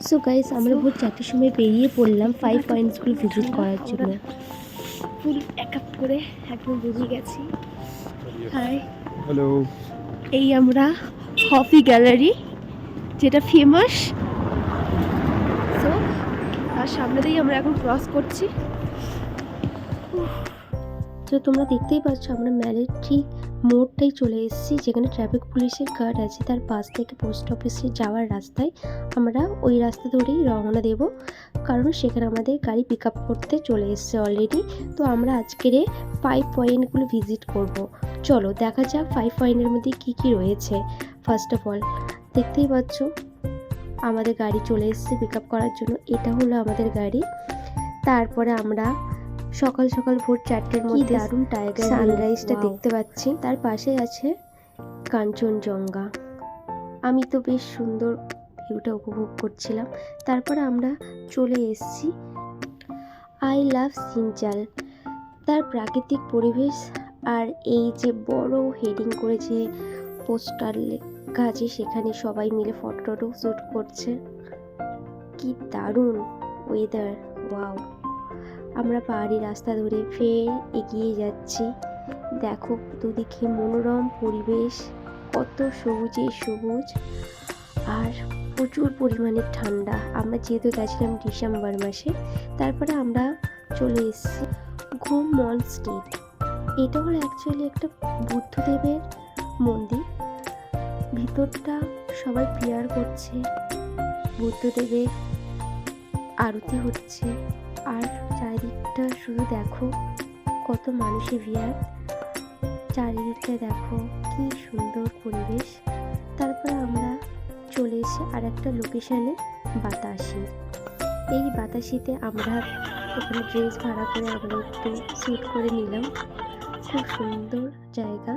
So guys আমরা ভোর 4টের সময় বেরিয়ে পড়লাম 5 পয়েন্টসগুলো ভিজিট করার জন্য। ফুল এক আপ করে একদম বেরিয়ে গেছি। Hi, hello. এই আমরা হফি গ্যালারি, যেটা ফেমাস। সো আর সামনে দিয়েই আমরা এখন ক্রস করছি। তো তোমরা দেখতেই পাচ্ছ আমরা ম্যালের ঠিক মোড়টাই চলে এসেছি, যেখানে ট্রাফিক পুলিশের গার্ড আছে। তার পাশ থেকে পোস্ট অফিসে যাওয়ার রাস্তায় আমরা ওই রাস্তা ধরেই রওনা দেব, কারণ সেখানে আমাদের গাড়ি পিক আপ করতে চলে এসছে অলরেডি। তো আমরা আজকের 5 পয়েন্টগুলো ভিজিট করব। চলো দেখা যাক 5 পয়েন্টের মধ্যে কি কি রয়েছে। ফার্স্ট অফ অল দেখতেই পাচ্ছ আমাদের গাড়ি চলে এসছে পিক আপ করার জন্য। এটা হলো আমাদের গাড়ি। তারপরে আমরা সকাল সকাল ভোর 4টের মধ্যে দারুণ টাইগার সানরাইজটা দেখতে পাচ্ছি। তার পাশে আছে কাঞ্চনজঙ্ঘা। আমি তো বেশ সুন্দর ভিউটা উপভোগ করছিলাম। তারপরে আমরা চলে এসেছি আই লাভ সিনচাল। তার প্রাকৃতিক পরিবেশ আর এই যে বড় হেডিং করে যে পোস্টার লেখা আছে, সেখানে সবাই মিলে ফটো শ্যুট করছে। কি দারুণ ওয়েদার, ওয়াও। আমরা পাহাড়ি রাস্তা ধরে ফের এগিয়ে যাচ্ছি। দেখো দুদিকে মনোরম পরিবেশ, কত সবুজে সবুজ আর প্রচুর পরিমাণে ঠান্ডা। আমরা যেহেতু গেছিলাম ডিসেম্বর মাসে। তারপরে আমরা চলে এসেছি ঘুম মল স্ট্রিট। এটা হলো অ্যাকচুয়ালি একটা বুদ্ধদেবের মন্দির। ভিতরটা সবাই প্রেয়ার করছে, বুদ্ধদেবের আরতি হচ্ছে। আর চারিদিকটা শুধু দেখো কত মানুষের ভিড়, চারিদিকটা দেখো কি সুন্দর পরিবেশ। তারপর আমরা চলে এসে আর একটা লোকেশানে, বাতাসি। এই বাতাসিতে আমরা ওখানে ড্রেস ভাড়া করে আমরা একটু শ্যুট করে নিলাম। খুব সুন্দর জায়গা।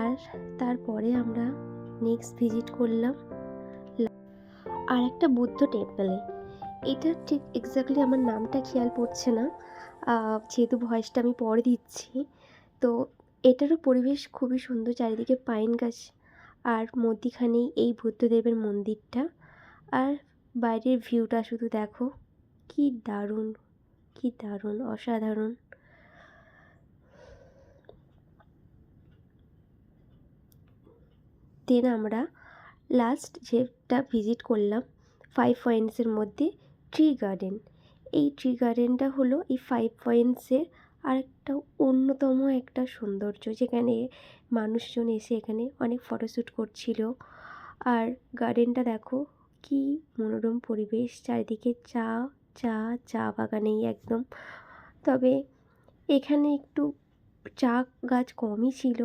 আর তারপরে আমরা নেক্সট ভিজিট করলাম আর একটা বুদ্ধ টেম্পলে। এটা ঠিক এক্স্যাক্টলি আমার নামটা খেয়াল পড়ছে না, যেহেতু ভয়েসটা আমি পরে দিচ্ছি। তো এটারও পরিবেশ খুবই সুন্দর, চারিদিকে পাইন গাছ আর মধ্যিখানেই এই বুদ্ধদেবের মন্দিরটা। আর বাইরের ভিউটা শুধু দেখো কি দারুণ, কি দারুণ, অসাধারণ। দেন আমরা লাস্ট যেটা ভিজিট করলাম 5 পয়েন্টসের মধ্যে, ট্রি গার্ডেন। এই ট্রি গার্ডেনটা হলো এই 5 পয়েন্টসের আর একটা অন্যতম একটা সৌন্দর্য, যেখানে মানুষজন এসে এখানে অনেক ফটোশ্যুট করছিল। আর গার্ডেনটা দেখো কি মনোরম পরিবেশ, চারিদিকে চা চা চা বাগানেই একদম। তবে এখানে একটু চা গাছ কমই ছিল,